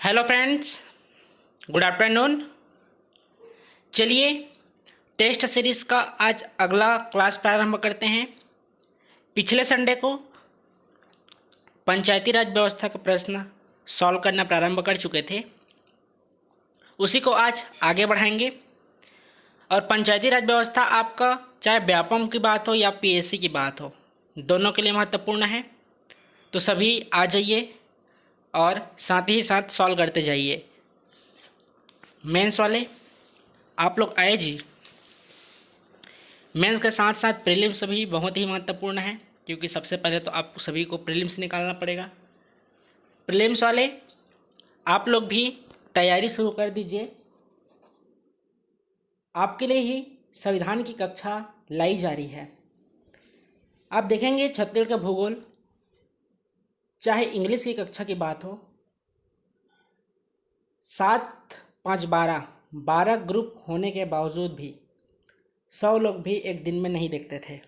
Hello friends, good afternoon. चलिए test series का आज अगला क्लास प्रारंभ करते हैं। पिछले संडे को पंचायती राज व्यवस्था का प्रश्न सॉल्व करना प्रारंभ कर चुके थे, उसी को आज आगे बढ़ाएंगे। और पंचायती राज व्यवस्था आपका चाहे व्यापम की बात हो या पीएससी की बात हो, दोनों के लिए महत्वपूर्ण है। तो सभी आ जाइए और साथ ही साथ सॉल्व करते जाइए। मेंस वाले आप लोग आए जी। मेंस के साथ साथ प्रीलिम्स भी बहुत ही महत्वपूर्ण है, क्योंकि सबसे पहले तो आप सभी को प्रीलिम्स निकालना पड़ेगा। प्रीलिम्स वाले आप लोग भी तैयारी शुरू कर दीजिए। आपके लिए ही संविधान की कक्षा लाई जा रही है। आप देखेंगे छत्तीसगढ़ का भूगोल, चाहे इंग्लिश की कक्षा की बात हो, 7, 5, 12 ग्रुप होने के बावजूद भी 100 लोग भी एक दिन में नहीं देखते थे।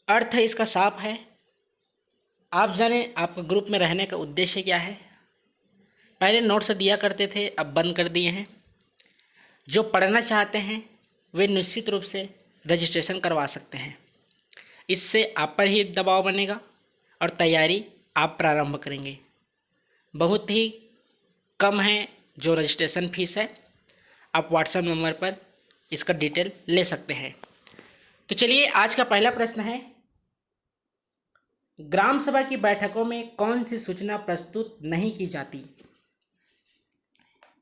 अर्थ इसका साफ है। आप जाने आपका ग्रुप में रहने का उद्देश्य क्या है। पहले नोट्स दिया करते थे, अब बंद कर दिए हैं। जो पढ़ना चाहते हैं वे निश्चित रूप से रजिस्ट्रेशन करवा सकते हैं। इससे आप पर ही दबाव बनेगा और तैयारी आप प्रारंभ करेंगे। बहुत ही कम है जो रजिस्ट्रेशन फीस है। आप व्हाट्सएप नंबर पर इसका डिटेल ले सकते हैं। तो चलिए आज का पहला प्रश्न है, ग्राम सभा की बैठकों में कौन सी सूचना प्रस्तुत नहीं की जाती।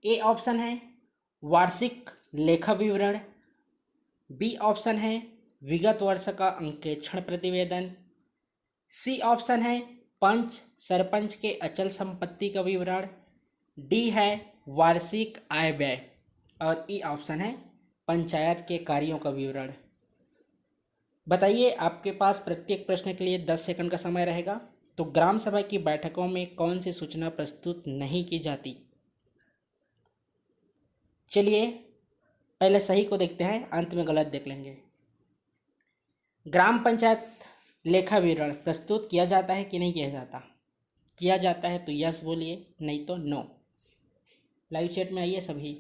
ए ऑप्शन है वार्षिक लेखा विवरण, बी ऑप्शन है विगत वर्ष का अंकेक्षण प्रतिवेदन, सी ऑप्शन है पंच सरपंच के अचल संपत्ति का विवरण, डी है वार्षिक आय व्यय और ई ऑप्शन है पंचायत के कार्यों का विवरण। बताइए, आपके पास प्रत्येक प्रश्न के लिए 10 सेकंड का समय रहेगा। तो ग्राम सभा की बैठकों में कौन सी सूचना प्रस्तुत नहीं की जाती। चलिए पहले सही को देखते हैं, अंत में गलत देख लेंगे। ग्राम पंचायत लेखा विवरण प्रस्तुत किया जाता है कि नहीं किया जाता। किया जाता है तो यस बोलिए, नहीं तो नो। लाइव चैट में आइए सभी।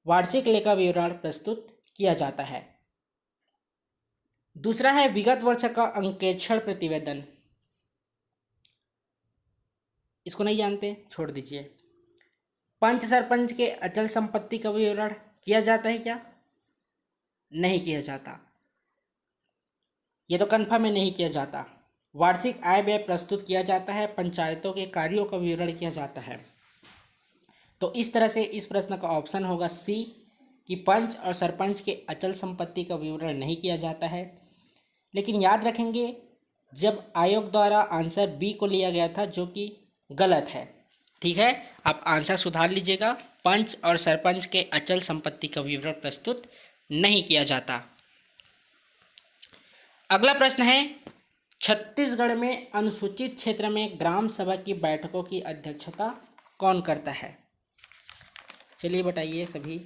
वार्षिक लेखा विवरण प्रस्तुत किया जाता है। दूसरा है विगत वर्ष का अंकेक्षण प्रतिवेदन। इसको नहीं जानते, छोड़ दीजिए। पंच सरपंच के अचल संपत्ति का विवरण किया जाता है क्या। नहीं किया जाता, ये तो कन्फर्म है नहीं किया जाता। वार्षिक आय व्यय प्रस्तुत किया जाता है, पंचायतों के कार्यों का विवरण किया जाता है। तो इस तरह से इस प्रश्न का ऑप्शन होगा सी कि पंच और सरपंच के अचल संपत्ति का विवरण नहीं किया जाता है। लेकिन याद रखेंगे, जब आयोग द्वारा आंसर बी को लिया गया था, जो कि गलत है। ठीक है, आप आंसर सुधार लीजिएगा। पंच और सरपंच के अचल संपत्ति का विवरण प्रस्तुत नहीं किया जाता। अगला प्रश्न है, छत्तीसगढ़ में अनुसूचित क्षेत्र में ग्राम सभा की बैठकों की अध्यक्षता कौन करता है। चलिए बताइए सभी।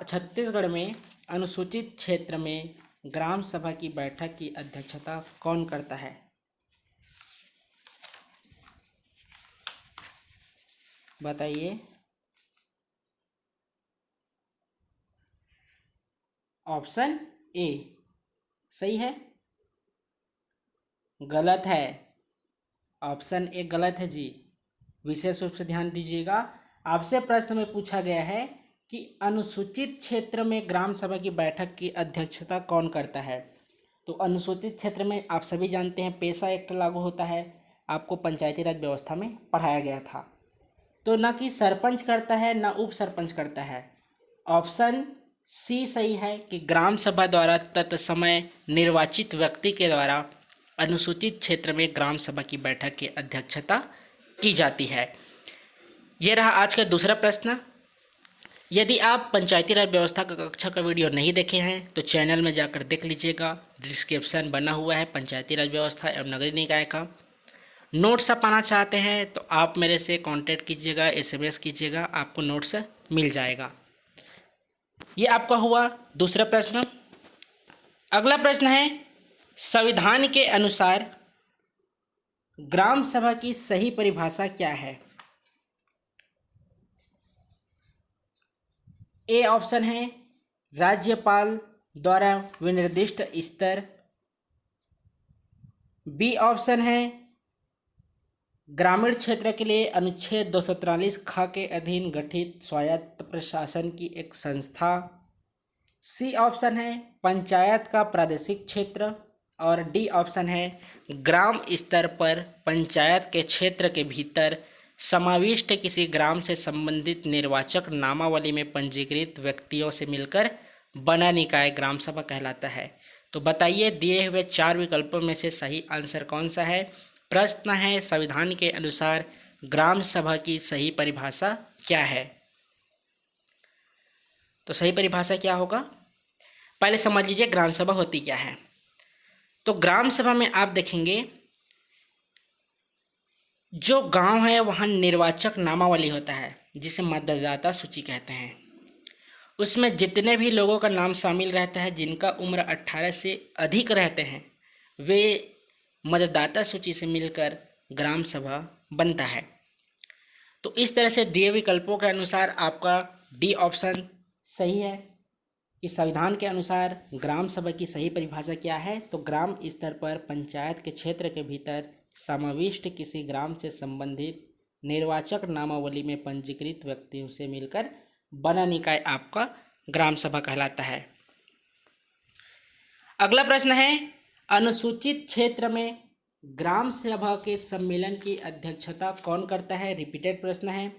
छत्तीसगढ़ में अनुसूचित क्षेत्र में ग्राम सभा की बैठक की अध्यक्षता कौन करता है। बताइए। ऑप्शन ए सही है, गलत है। ऑप्शन ए गलत है जी। विशेष रूप से ध्यान दीजिएगा। आपसे प्रश्न में पूछा गया है कि अनुसूचित क्षेत्र में ग्राम सभा की बैठक की अध्यक्षता कौन करता है। तो अनुसूचित क्षेत्र में आप सभी जानते हैं पेशा एक्ट लागू होता है, आपको पंचायती राज व्यवस्था में पढ़ाया गया था। तो ना कि सरपंच करता है ना उप सरपंच करता है। ऑप्शन सी सही है कि ग्राम सभा द्वारा तत्समय निर्वाचित व्यक्ति के द्वारा अनुसूचित क्षेत्र में ग्राम सभा की बैठक की अध्यक्षता की जाती है। यह रहा आज का दूसरा प्रश्न। यदि आप पंचायती राज व्यवस्था का कक्षा का वीडियो नहीं देखे हैं तो चैनल में जाकर देख लीजिएगा। डिस्क्रिप्शन बना हुआ है पंचायती राज व्यवस्था एवं नगरीय निकाय का। नोट्स आप पाना चाहते हैं तो आप मेरे से कांटेक्ट कीजिएगा, एसएमएस कीजिएगा, आपको नोट्स मिल जाएगा। ये आपका हुआ दूसरा प्रश्न। अगला प्रश्न है, संविधान के अनुसार ग्राम सभा की सही परिभाषा क्या है? ए ऑप्शन है राज्यपाल द्वारा विनिर्दिष्ट स्तर। बी ऑप्शन है ग्रामीण क्षेत्र के लिए अनुच्छेद 243 ख के अधीन गठित स्वायत्त प्रशासन की एक संस्था। सी ऑप्शन है पंचायत का प्रादेशिक क्षेत्र। और डी ऑप्शन है ग्राम स्तर पर पंचायत के क्षेत्र के भीतर समाविष्ट किसी ग्राम से संबंधित निर्वाचक नामावली में पंजीकृत व्यक्तियों से मिलकर बना निकाय ग्राम सभा कहलाता है। तो बताइए दिए हुए 4 विकल्पों में से सही आंसर कौन सा है? प्रश्न है संविधान के अनुसार ग्राम सभा की सही परिभाषा क्या है? तो सही परिभाषा क्या होगा? पहले समझ लीजिए ग्राम सभा होती क्या है। तो ग्राम सभा में आप देखेंगे जो गांव है वहाँ निर्वाचक नामावली होता है जिसे मतदाता सूची कहते हैं। उसमें जितने भी लोगों का नाम शामिल रहता है जिनका उम्र 18 से अधिक रहते हैं वे मतदाता सूची से मिलकर ग्राम सभा बनता है। तो इस तरह से दिए विकल्पों के अनुसार आपका डी ऑप्शन सही है कि संविधान के अनुसार ग्राम सभा की सही परिभाषा क्या है? तो ग्राम स्तर पर पंचायत के क्षेत्र के भीतर समाविष्ट किसी ग्राम से संबंधित निर्वाचक नामावली में पंजीकृत व्यक्तियों से मिलकर बना निकाय आपका ग्राम सभा कहलाता है। अगला प्रश्न है अनुसूचित क्षेत्र में ग्राम सभा के सम्मेलन की अध्यक्षता कौन करता है? रिपीटेड प्रश्न है,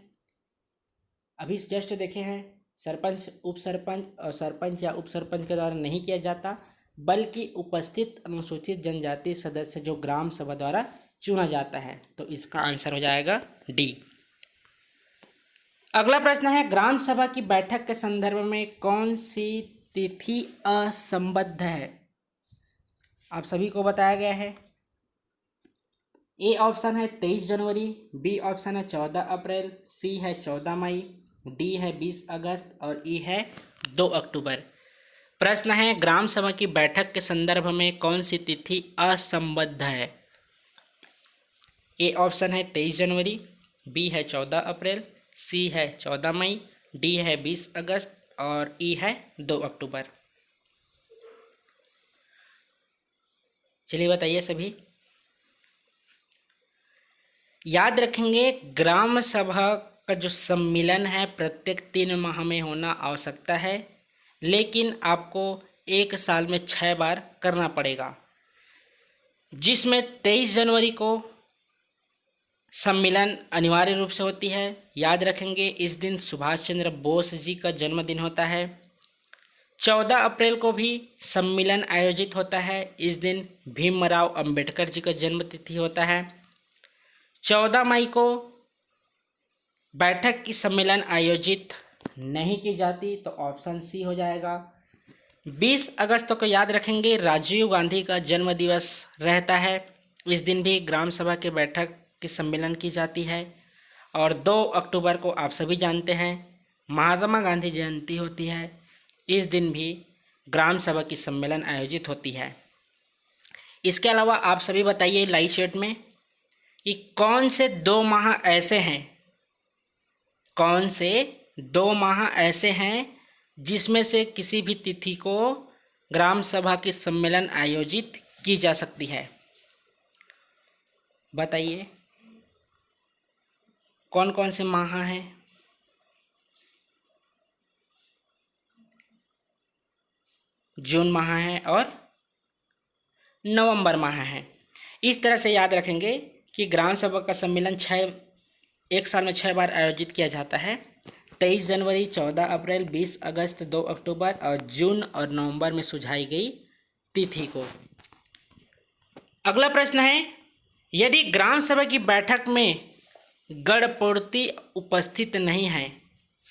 अभी जस्ट देखे हैं। सरपंच, उप सरपंच और सरपंच या उप सरपंच के द्वारा नहीं किया जाता बल्कि उपस्थित अनुसूचित जनजाति सदस्य जो ग्राम सभा द्वारा चुना जाता है। तो इसका आंसर हो जाएगा डी। अगला प्रश्न है ग्राम सभा की बैठक के संदर्भ में कौन सी तिथि असंबद्ध है? आप सभी को बताया गया है। ए ऑप्शन है 23 जनवरी, बी ऑप्शन है 14 अप्रैल, सी है 14 मई, डी है 20 अगस्त और ई है 2 अक्टूबर। प्रश्न है ग्राम सभा की बैठक के संदर्भ में कौन सी तिथि असंबद्ध है? ए ऑप्शन है 23 जनवरी, बी है 14 अप्रैल, सी है 14 मई, डी है 20 अगस्त और ई है 2 अक्टूबर। चलिए बताइए सभी। याद रखेंगे ग्राम सभा का जो सम्मेलन है प्रत्येक 3 माह में होना आवश्यकता है, लेकिन आपको 1 साल में 6 बार करना पड़ेगा, जिसमें 23 जनवरी को सम्मेलन अनिवार्य रूप से होती है। याद रखेंगे इस दिन सुभाष चंद्र बोस जी का जन्मदिन होता है। 14 अप्रैल को भी सम्मेलन आयोजित होता है, इस दिन भीमराव अंबेडकर जी का जन्मतिथि होता है। 14 मई को बैठक की सम्मेलन आयोजित नहीं की जाती, तो ऑप्शन सी हो जाएगा। 20 अगस्त को याद रखेंगे राजीव गांधी का जन्म दिवस रहता है, इस दिन भी ग्राम सभा के बैठक की सम्मेलन की जाती है। और 2 अक्टूबर को आप सभी जानते हैं महात्मा गांधी जयंती होती है, इस दिन भी ग्राम सभा की सम्मेलन आयोजित होती है। इसके अलावा आप सभी बताइए लाइव चैट में कि कौन से 2 माह ऐसे हैं, कौन से 2 माह ऐसे हैं जिसमें से किसी भी तिथि को ग्राम सभा की सम्मेलन आयोजित की जा सकती है? बताइए कौन कौन से माह हैं? जून माह है और नवंबर माह है। इस तरह से याद रखेंगे कि ग्राम सभा का सम्मेलन 1 साल में 6 बार आयोजित किया जाता है। 23 जनवरी, 14 अप्रैल, 20 अगस्त, 2 अक्टूबर और जून और नवंबर में सुझाई गई तिथि को। अगला प्रश्न है यदि ग्राम सभा की बैठक में गणपूर्ति उपस्थित नहीं है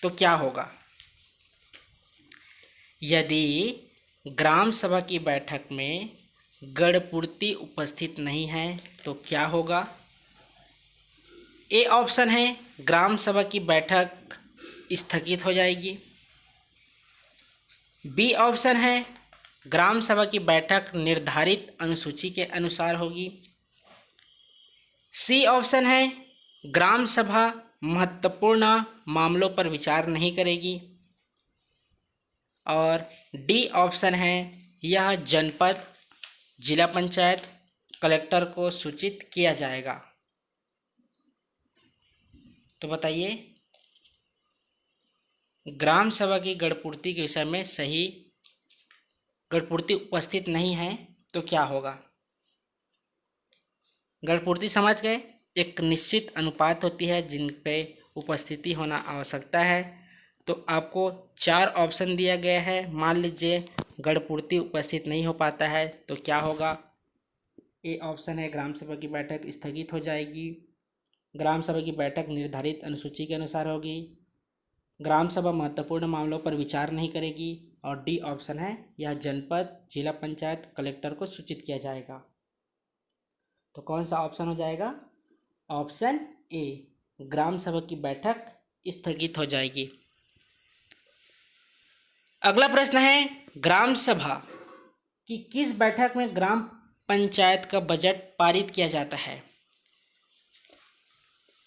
तो क्या होगा? यदि ग्राम सभा की बैठक में गणपूर्ति उपस्थित नहीं है तो क्या होगा? ए ऑप्शन है ग्राम सभा की बैठक स्थगित हो जाएगी। बी ऑप्शन है ग्राम सभा की बैठक निर्धारित अनुसूची के अनुसार होगी। सी ऑप्शन है ग्राम सभा महत्वपूर्ण मामलों पर विचार नहीं करेगी। और डी ऑप्शन है यह जनपद जिला पंचायत कलेक्टर को सूचित किया जाएगा। तो बताइए, ग्राम सभा की गणपूर्ति के विषय में सही गणपूर्ति उपस्थित नहीं है तो क्या होगा? गणपूर्ति समझ गए, एक निश्चित अनुपात होती है जिन पे उपस्थिति होना आवश्यकता है। तो आपको 4 ऑप्शन दिया गया है। मान लीजिए गणपूर्ति उपस्थित नहीं हो पाता है तो क्या होगा? ए ऑप्शन है ग्राम सभा की बैठक स्थगित हो जाएगी, ग्राम सभा की बैठक निर्धारित अनुसूची के अनुसार होगी, ग्राम सभा महत्वपूर्ण मामलों पर विचार नहीं करेगी, और डी ऑप्शन है यह जनपद जिला पंचायत कलेक्टर को सूचित किया जाएगा। तो कौन सा ऑप्शन हो जाएगा? ऑप्शन ए, ग्राम सभा की बैठक स्थगित हो जाएगी। अगला प्रश्न है, ग्राम सभा की किस बैठक में ग्राम पंचायत का बजट पारित किया जाता है?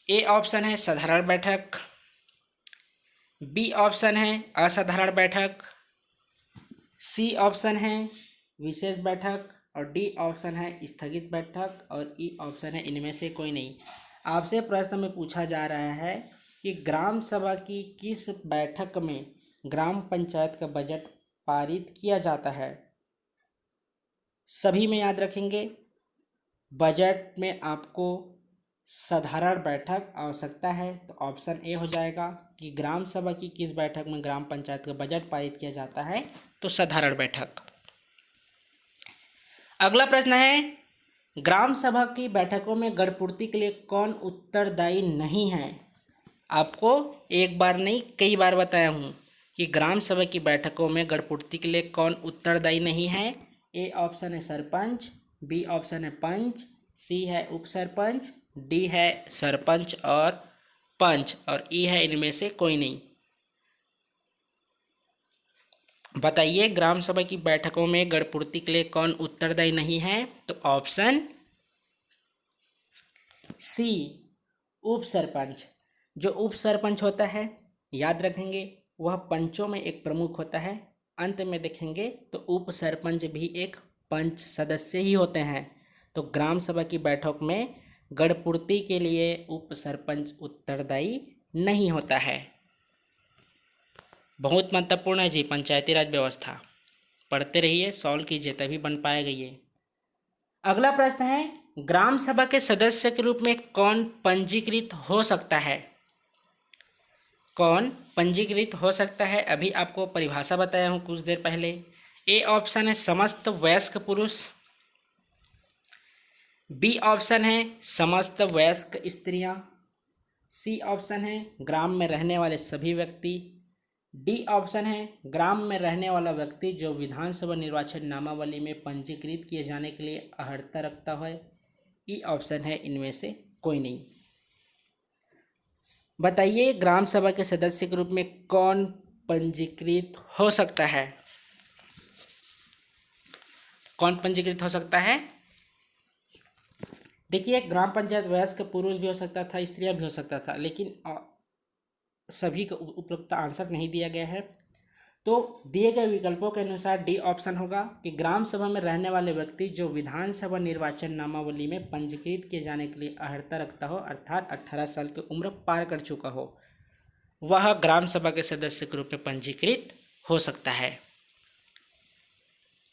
ए ऑप्शन है साधारण बैठक, बी ऑप्शन है असाधारण बैठक, सी ऑप्शन है विशेष बैठक, और डी ऑप्शन है स्थगित बैठक, और ई ऑप्शन है इनमें से कोई नहीं। आपसे प्रश्न में पूछा जा रहा है कि ग्राम सभा की किस बैठक में ग्राम पंचायत का बजट पारित किया जाता है। सभी में याद रखेंगे, बजट में आपको साधारण बैठक आवश्यकता है। तो ऑप्शन ए हो जाएगा कि ग्राम सभा की किस बैठक में ग्राम पंचायत का बजट पारित किया जाता है, तो साधारण बैठक। अगला प्रश्न है, ग्राम सभा की बैठकों में गणपूर्ति के लिए कौन उत्तरदायी नहीं है? आपको एक बार नहीं कई बार बताया हूँ कि ग्राम सभा की बैठकों में गणपूर्ति के लिए कौन उत्तरदायी नहीं है। ए ऑप्शन है सरपंच, बी ऑप्शन है पंच, सी है उप सरपंच, डी है सरपंच और पंच, और ई है इनमें से कोई नहीं। बताइए, ग्राम सभा की बैठकों में गणपूर्ति के लिए कौन उत्तरदायी नहीं है? तो ऑप्शन सी, उप सरपंच। जो उप सरपंच होता है, याद रखेंगे, वह पंचों में एक प्रमुख होता है। अंत में देखेंगे तो उप सरपंच भी एक पंच सदस्य ही होते हैं। तो ग्राम सभा की बैठक में गणपूर्ति के लिए उप सरपंच उत्तरदायी नहीं होता है। बहुत महत्वपूर्ण है जी पंचायती राज व्यवस्था। पढ़ते रहिए, सॉल्व कीजिए, तभी बन पाएगा ये। अगला प्रश्न है, ग्राम सभा के सदस्य के रूप में कौन पंजीकृत हो सकता है? कौन पंजीकृत हो सकता है? अभी आपको परिभाषा बताया हूँ कुछ देर पहले। ए ऑप्शन है समस्त वयस्क पुरुष, बी ऑप्शन है समस्त वयस्क स्त्रियां, सी ऑप्शन है ग्राम में रहने वाले सभी व्यक्ति, डी ऑप्शन है ग्राम में रहने वाला व्यक्ति जो विधानसभा निर्वाचन नामावली में पंजीकृत किए जाने के लिए अर्हता रखता है। ई ऑप्शन है इनमें से कोई नहीं। बताइए, ग्राम सभा के सदस्य के रूप में कौन पंजीकृत हो सकता है? कौन पंजीकृत हो सकता है? देखिए, ग्राम पंचायत वयस्क पुरुष भी हो सकता था, स्त्रियां भी हो सकता था, लेकिन सभी को उपयुक्त आंसर नहीं दिया गया है। तो दिए गए विकल्पों के अनुसार डी ऑप्शन होगा कि ग्राम सभा में रहने वाले व्यक्ति जो विधानसभा निर्वाचन नामावली में पंजीकृत किए जाने के लिए अर्हता रखता हो, अर्थात 18 साल की उम्र पार कर चुका हो, वह ग्राम सभा के सदस्य के रूप में पंजीकृत हो सकता है।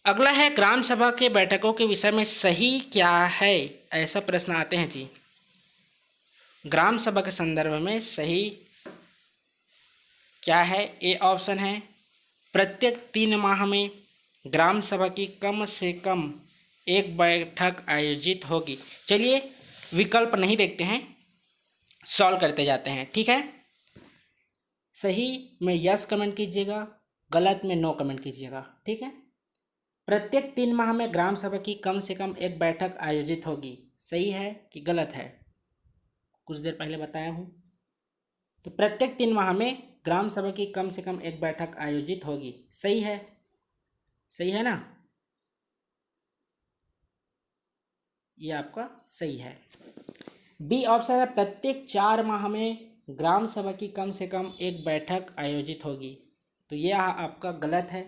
अगला है, ग्राम सभा के बैठकों के विषय में सही क्या है? ऐसा प्रश्न आते हैं जी। ग्राम सभा के संदर्भ में सही क्या है? ए ऑप्शन है प्रत्येक 3 माह में ग्राम सभा की कम से कम एक बैठक आयोजित होगी। चलिए विकल्प नहीं देखते हैं, सॉल्व करते जाते हैं, ठीक है। सही में यस कमेंट कीजिएगा, गलत में नो कमेंट कीजिएगा, ठीक है। प्रत्येक 3 माह में ग्राम सभा की कम से कम एक बैठक आयोजित होगी, सही है कि गलत है? कुछ देर पहले बताया हूँ। तो प्रत्येक 3 माह में ग्राम सभा की कम से कम एक बैठक आयोजित होगी, सही है? सही है ना? ये आपका सही है। बी ऑप्शन है प्रत्येक 4 माह में ग्राम सभा की कम से कम एक बैठक आयोजित होगी। तो यह आपका गलत है।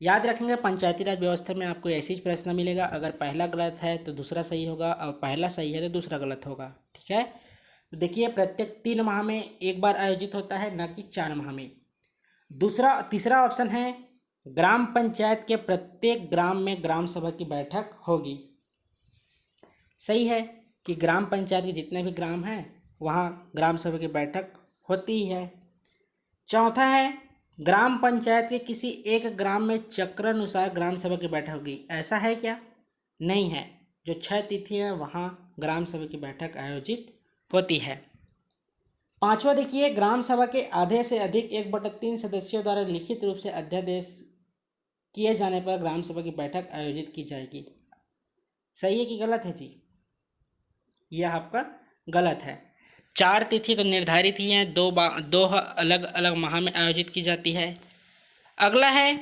याद रखेंगे पंचायती राज व्यवस्था में आपको ऐसी ही प्रश्न मिलेगा, अगर पहला गलत है तो दूसरा सही होगा और पहला सही है तो दूसरा गलत होगा। ठीक है, तो देखिए प्रत्येक 3 माह में एक बार आयोजित होता है, न कि 4 माह में। तीसरा ऑप्शन है ग्राम पंचायत के प्रत्येक ग्राम में ग्राम सभा की बैठक होगी। सही है कि ग्राम पंचायत के जितने भी ग्राम हैं वहाँ ग्राम सभा की बैठक होती ही है। चौथा है ग्राम पंचायत के किसी एक ग्राम में चक्रानुसार ग्राम सभा की बैठक होगी। ऐसा है क्या? नहीं है। जो 6 तिथि हैं वहाँ ग्राम सभा की बैठक आयोजित होती है। पांचवा देखिए, ग्राम सभा के आधे से अधिक 1/3 सदस्यों द्वारा लिखित रूप से अध्यादेश किए जाने पर ग्राम सभा की बैठक आयोजित की जाएगी। सही है कि गलत है जी? यह आपका गलत है। 4 तिथि तो निर्धारित ही हैं, दो अलग अलग माह में आयोजित की जाती है। अगला है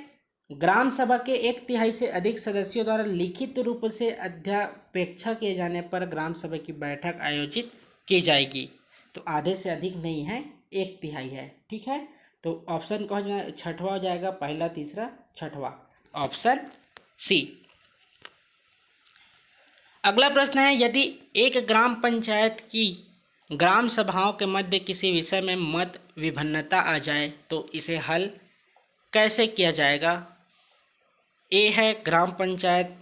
ग्राम सभा के 1/3 से अधिक सदस्यों द्वारा लिखित रूप से अध्यापेक्षा किए जाने पर ग्राम सभा की बैठक आयोजित की जाएगी। तो आधे से अधिक नहीं है, 1/3 है। ठीक है, तो ऑप्शन कौन छठवा हो जाएगा? पहला, तीसरा, छठवा, ऑप्शन सी। अगला प्रश्न है, यदि एक ग्राम पंचायत की ग्राम सभाओं के मध्य किसी विषय में मत विभिन्नता आ जाए तो इसे हल कैसे किया जाएगा? ए है ग्राम पंचायत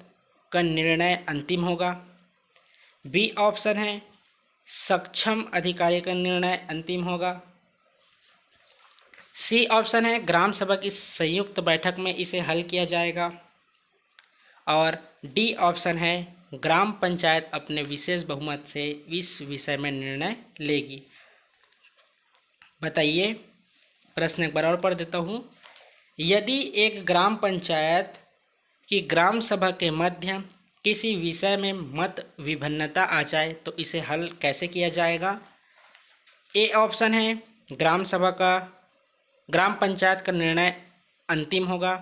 का निर्णय अंतिम होगा। बी ऑप्शन है सक्षम अधिकारी का निर्णय अंतिम होगा। सी ऑप्शन है ग्राम सभा की संयुक्त बैठक में इसे हल किया जाएगा। और डी ऑप्शन है ग्राम पंचायत अपने विशेष बहुमत से इस विषय में निर्णय लेगी। बताइए, प्रश्न एक बार और पढ़ देता हूँ। यदि एक ग्राम पंचायत की ग्राम सभा के मध्य किसी विषय में मत विभिन्नता आ जाए तो इसे हल कैसे किया जाएगा? ए ऑप्शन है ग्राम पंचायत का निर्णय अंतिम होगा।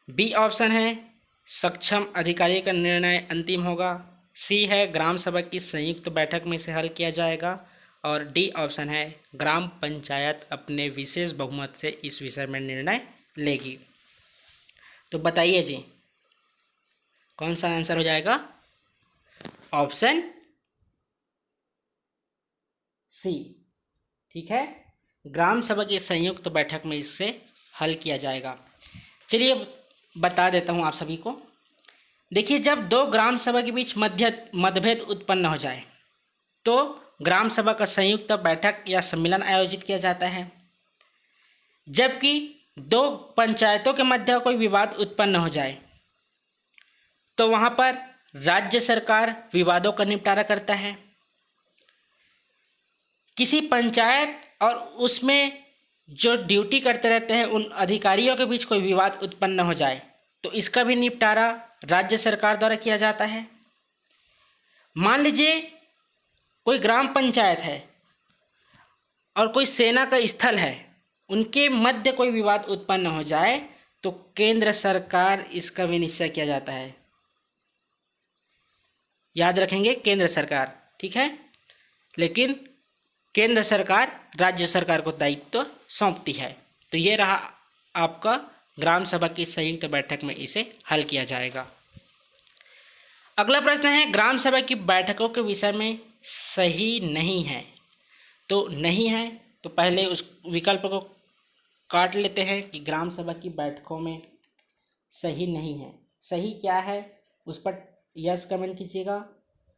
बी ऑप्शन है सक्षम अधिकारी का निर्णय अंतिम होगा। सी है ग्राम सभा की संयुक्त बैठक में इसे हल किया जाएगा। और डी ऑप्शन है ग्राम पंचायत अपने विशेष बहुमत से इस विषय में निर्णय लेगी। तो बताइए जी, कौन सा आंसर हो जाएगा? Option C. ठीक है, ग्राम सभा की संयुक्त बैठक में इससे हल किया जाएगा। चलिए बता देता हूँ आप सभी को। देखिए, जब दो ग्राम सभा के बीच मतभेद उत्पन्न हो जाए तो ग्राम सभा का संयुक्त बैठक या सम्मेलन आयोजित किया जाता है। जबकि दो पंचायतों के मध्य कोई विवाद उत्पन्न हो जाए तो वहाँ पर राज्य सरकार विवादों का निपटारा करता है। किसी पंचायत और उसमें जो ड्यूटी करते रहते हैं उन अधिकारियों के बीच कोई विवाद उत्पन्न हो जाए तो इसका भी निपटारा राज्य सरकार द्वारा किया जाता है। मान लीजिए कोई ग्राम पंचायत है और कोई सेना का स्थल है, उनके मध्य कोई विवाद उत्पन्न हो जाए तो केंद्र सरकार इसका भी निश्चय किया जाता है। याद रखेंगे, केंद्र सरकार। ठीक है, लेकिन केंद्र सरकार राज्य सरकार को दायित्व सौंपती है। तो ये रहा आपका ग्राम सभा की संयुक्त बैठक में इसे हल किया जाएगा। अगला प्रश्न है, ग्राम सभा की बैठकों के विषय में सही नहीं है। तो नहीं है तो पहले उस विकल्प को काट लेते हैं कि ग्राम सभा की बैठकों में सही नहीं है। सही क्या है उस पर यस कमेंट कीजिएगा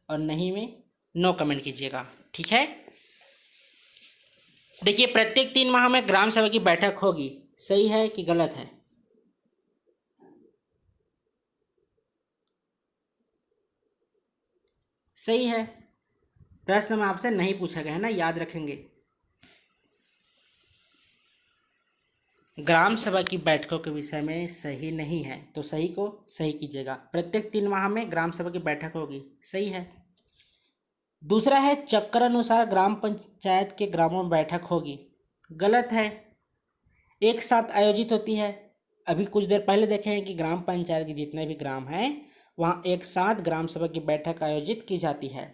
और नहीं में नो कमेंट कीजिएगा। ठीक है, देखिए प्रत्येक 3 माह में ग्राम सभा की बैठक होगी। सही है कि गलत है? सही है। प्रश्न में आपसे नहीं पूछा गया है ना, याद रखेंगे। ग्राम सभा की बैठकों के विषय में सही नहीं है तो सही को सही कीजिएगा। प्रत्येक 3 माह में ग्राम सभा की बैठक होगी। सही है। दूसरा है चक्रानुसार ग्राम पंचायत के ग्रामों में बैठक होगी। गलत है, एक साथ आयोजित होती है। अभी कुछ देर पहले देखे हैं कि ग्राम पंचायत के जितने भी ग्राम हैं वहाँ एक साथ ग्राम सभा की बैठक आयोजित की जाती है।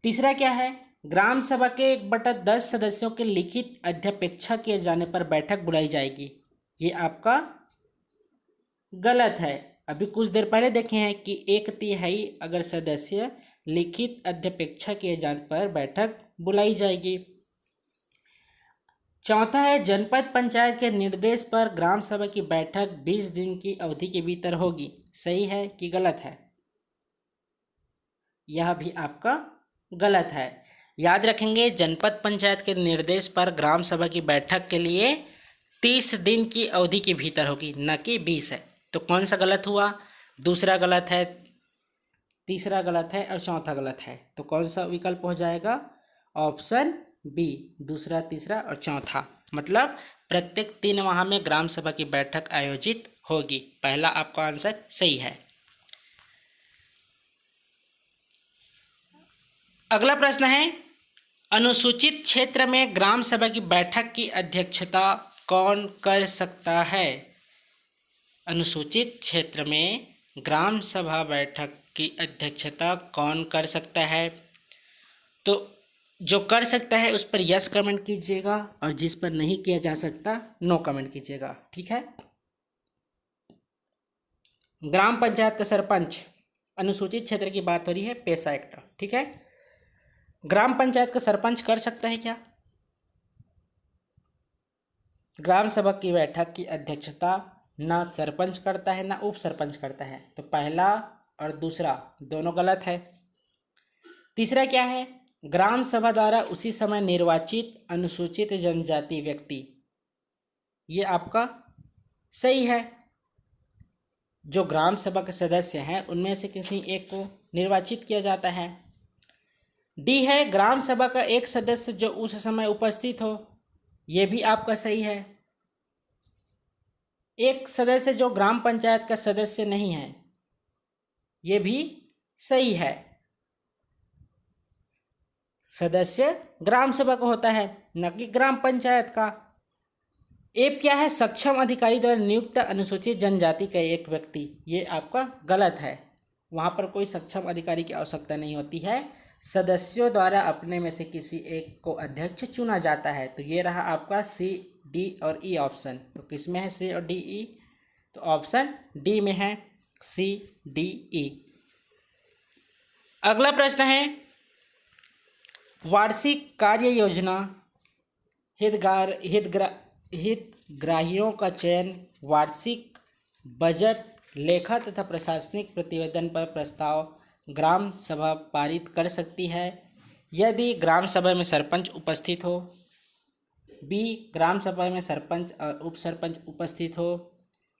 तीसरा क्या है, ग्राम सभा के 1/10 सदस्यों के लिखित अध्यपेक्षा किए जाने पर बैठक बुलाई जाएगी। ये आपका गलत है। अभी कुछ देर पहले देखे हैं कि 1/3 अगर सदस्य लिखित अध्यपेक्षा किए जाने पर बैठक बुलाई जाएगी। चौथा है, जनपद पंचायत के निर्देश पर ग्राम सभा की बैठक 20 दिन की अवधि के भीतर होगी। सही है कि गलत है? यह भी आपका गलत है। याद रखेंगे, जनपद पंचायत के निर्देश पर ग्राम सभा की बैठक के लिए 30 दिन की अवधि के भीतर होगी, न कि 20 है। तो कौन सा गलत हुआ? दूसरा गलत है, तीसरा गलत है और चौथा गलत है। तो कौन सा विकल्प हो जाएगा? ऑप्शन बी, दूसरा, तीसरा और चौथा। मतलब प्रत्येक 3 माह में ग्राम सभा की बैठक आयोजित होगी। पहला आपका आंसर सही है। अगला प्रश्न है, अनुसूचित क्षेत्र में ग्राम सभा की बैठक की अध्यक्षता कौन कर सकता है? अनुसूचित क्षेत्र में ग्राम सभा बैठक की अध्यक्षता कौन कर सकता है? तो जो कर सकता है उस पर यस कमेंट कीजिएगा और जिस पर नहीं किया जा सकता नो कमेंट कीजिएगा। ठीक है। ग्राम पंचायत का सरपंच, अनुसूचित क्षेत्र की बात हो रही है, पेशा एक्ट। ठीक है। ग्राम पंचायत का सरपंच कर सकता है क्या? ग्राम सभा की बैठक की अध्यक्षता ना सरपंच करता है ना उप सरपंच करता है। तो पहला और दूसरा दोनों गलत है। तीसरा क्या है, ग्राम सभा द्वारा उसी समय निर्वाचित अनुसूचित जनजाति व्यक्ति, ये आपका सही है। जो ग्राम सभा के सदस्य हैं उनमें से किसी एक को निर्वाचित किया जाता है। डी है, ग्राम सभा का एक सदस्य जो उस समय उपस्थित हो, ये भी आपका सही है। एक सदस्य जो ग्राम पंचायत का सदस्य नहीं है, ये भी सही है। सदस्य ग्राम सभा का होता है, न कि ग्राम पंचायत का। एप क्या है, सक्षम अधिकारी द्वारा नियुक्त अनुसूचित जनजाति का एक व्यक्ति, ये आपका गलत है। वहाँ पर कोई सक्षम अधिकारी की आवश्यकता नहीं होती है, सदस्यों द्वारा अपने में से किसी एक को अध्यक्ष चुना जाता है। तो ये रहा आपका सी, डी और ई ऑप्शन। तो किस में है सी और डी, ई? तो ऑप्शन डी में है, सी, डी, ई। अगला प्रश्न है, वार्षिक कार्य योजना हितग्राहियों का चयन वार्षिक बजट लेखा तथा प्रशासनिक प्रतिवेदन पर प्रस्ताव ग्राम सभा पारित कर सकती है यदि ग्राम सभा में सरपंच उपस्थित हो, बी, ग्राम सभा में सरपंच और उप सरपंच उपस्थित हो,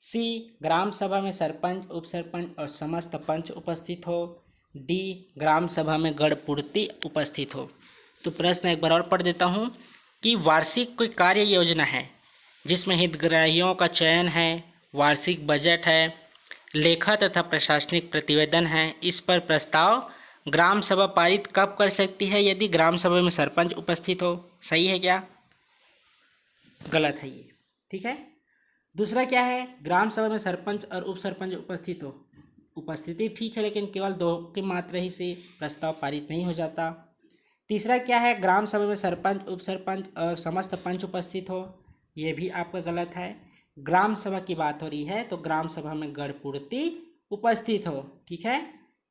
सी, ग्राम सभा में सरपंच, उप सरपंच और समस्त पंच उपस्थित हो, डी, ग्राम सभा में गणपूर्ति उपस्थित हो। तो प्रश्न एक बार और पढ़ देता हूँ कि वार्षिक कोई कार्य योजना है जिसमें हितग्राहियों का चयन है, वार्षिक बजट है, लेखा तथा प्रशासनिक प्रतिवेदन है, इस पर प्रस्ताव ग्राम सभा पारित कब कर सकती है? यदि ग्राम सभा में सरपंच उपस्थित हो। सही है क्या? गलत है ये। ठीक है। दूसरा क्या है, ग्राम सभा में सरपंच और उप सरपंच उपस्थित हो। उपस्थिति ठीक है, लेकिन केवल 2 की मात्रा ही से प्रस्ताव पारित नहीं हो जाता। तीसरा क्या है, ग्राम सभा में सरपंच, उप सरपंच और समस्त पंच उपस्थित हो। ये भी आपका गलत है। ग्राम सभा की बात हो रही है तो ग्राम सभा में गणपूर्ति उपस्थित हो। ठीक है,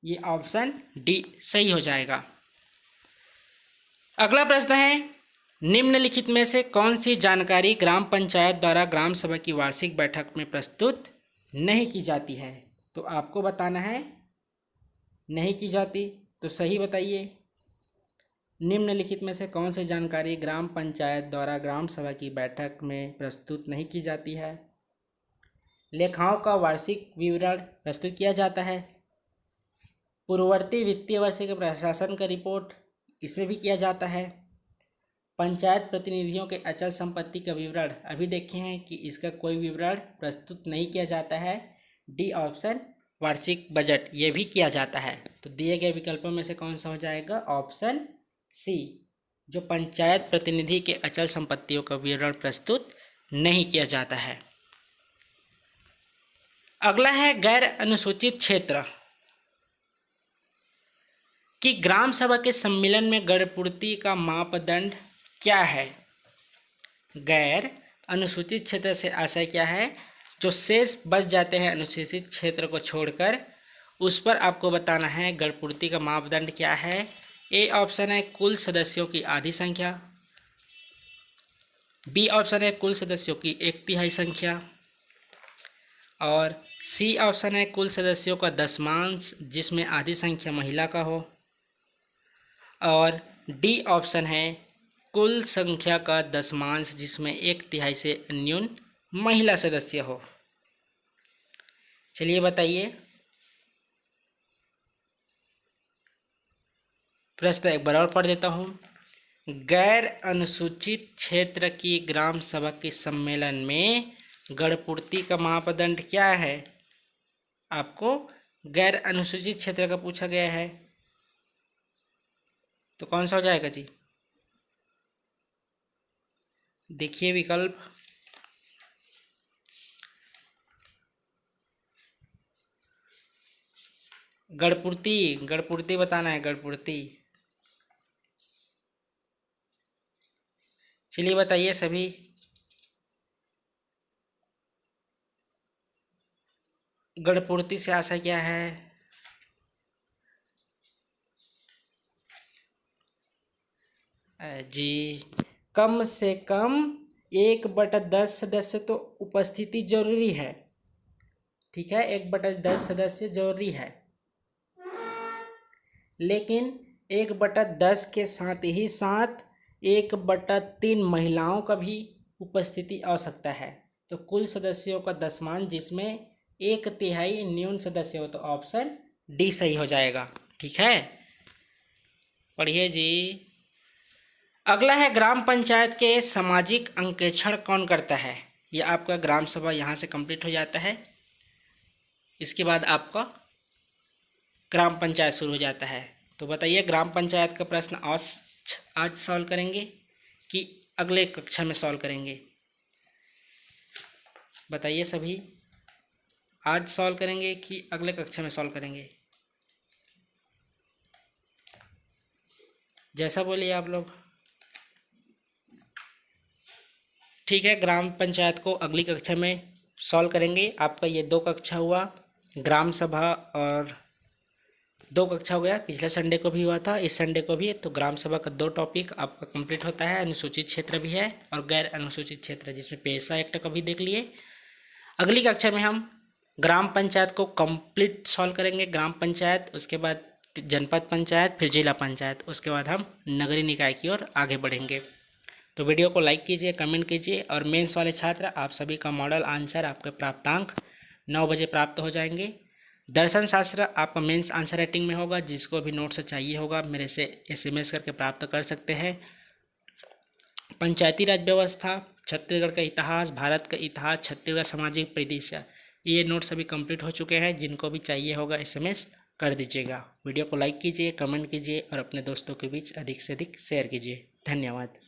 ये ऑप्शन डी सही हो जाएगा। अगला प्रश्न है, निम्नलिखित में से कौन सी जानकारी ग्राम पंचायत द्वारा ग्राम सभा की वार्षिक बैठक में प्रस्तुत नहीं की जाती है? तो आपको बताना है नहीं की जाती, तो सही बताइए। निम्नलिखित में से कौन सी जानकारी ग्राम पंचायत द्वारा ग्राम सभा की बैठक में प्रस्तुत नहीं की जाती है? लेखाओं का वार्षिक विवरण प्रस्तुत किया जाता है, पूर्ववर्ती वित्तीय वर्ष के प्रशासन का रिपोर्ट इसमें भी किया जाता है, पंचायत प्रतिनिधियों के अचल संपत्ति का विवरण अभी देखे हैं कि इसका कोई विवरण प्रस्तुत नहीं किया जाता है। डी ऑप्शन, वार्षिक बजट, ये भी किया जाता है। तो दिए गए विकल्पों में से कौन सा हो जाएगा? ऑप्शन सी, जो पंचायत प्रतिनिधि के अचल संपत्तियों का विवरण प्रस्तुत नहीं किया जाता है। अगला है गैर अनुसूचित क्षेत्र। कि ग्राम सभा के सम्मेलन में गणपूर्ति का मापदंड क्या है। गैर अनुसूचित क्षेत्र से आशय क्या है, जो शेष बच जाते हैं अनुसूचित क्षेत्र को छोड़कर, उस पर आपको बताना है गणपूर्ति का मापदंड क्या है। ए ऑप्शन है कुल सदस्यों की आधी संख्या, बी ऑप्शन है कुल सदस्यों की 1/3 संख्या, और सी ऑप्शन है कुल सदस्यों का दशमांश जिसमें आधी संख्या महिला का हो, और डी ऑप्शन है कुल संख्या का दशमांश जिसमें 1/3 से न्यून महिला सदस्य हो। चलिए बताइए, प्रश्न एक बार और पढ़ देता हूँ। गैर अनुसूचित क्षेत्र की ग्राम सभा के सम्मेलन में गणपूर्ति का मापदंड क्या है। आपको गैर अनुसूचित क्षेत्र का पूछा गया है, तो कौन सा हो जाएगा जी। देखिए विकल्प, गणपूर्ति बताना है, गणपूर्ति। चलिए बताइए सभी। गणपूर्ति से आशय क्या है। जी, कम से कम 1/10 सदस्य तो उपस्थिति जरूरी है। ठीक है, 1/10 सदस्य जरूरी है, लेकिन 1/10 के साथ ही साथ 1/3 महिलाओं का भी उपस्थिति आवश्यकता है। तो कुल सदस्यों का दशमांश जिसमें 1/3 न्यून सदस्य हो, तो ऑप्शन डी सही हो जाएगा। ठीक है, पढ़िए जी। अगला है ग्राम पंचायत के सामाजिक अंकेक्षण कौन करता है। यह आपका ग्राम सभा यहाँ से कंप्लीट हो जाता है, इसके बाद आपका ग्राम पंचायत शुरू हो जाता है। तो बताइए, ग्राम पंचायत का प्रश्न आज सॉल्व करेंगे कि अगले कक्षा में सॉल्व करेंगे। बताइए सभी, आज सॉल्व करेंगे कि अगले कक्षा में सॉल्व करेंगे। जैसा बोलिए आप लोग। ठीक है, ग्राम पंचायत को अगली कक्षा में सॉल्व करेंगे। आपका ये 2 कक्षा हुआ, ग्राम सभा, और 2 कक्षा हो गया। पिछले संडे को भी हुआ था, इस संडे को भी। तो ग्राम सभा का 2 टॉपिक आपका कंप्लीट होता है। अनुसूचित क्षेत्र भी है और गैर अनुसूचित क्षेत्र, जिसमें पेशा एक्ट का भी देख लिए। अगली कक्षा में हम ग्राम पंचायत को कंप्लीट सॉल्व करेंगे। ग्राम पंचायत, उसके बाद जनपद पंचायत, फिर जिला पंचायत, उसके बाद हम नगरीय निकाय की ओर आगे बढ़ेंगे। तो वीडियो को लाइक कीजिए, कमेंट कीजिए, और मेंस वाले छात्र आप सभी का मॉडल आंसर, आपके प्राप्तांक 9 बजे प्राप्त हो जाएंगे। दर्शन शास्त्र आपका मेंस आंसर राइटिंग में होगा। जिसको भी नोट्स चाहिए होगा मेरे से SMS करके प्राप्त कर सकते हैं। पंचायती राज व्यवस्था, छत्तीसगढ़ का इतिहास, भारत का इतिहास, छत्तीसगढ़ सामाजिक परिदृश्य, ये नोट्स अभी कंप्लीट हो चुके हैं। जिनको भी चाहिए होगा SMS कर दीजिएगा। वीडियो को लाइक कीजिए, कमेंट कीजिए, और अपने दोस्तों के बीच अधिक से अधिक शेयर कीजिए। धन्यवाद।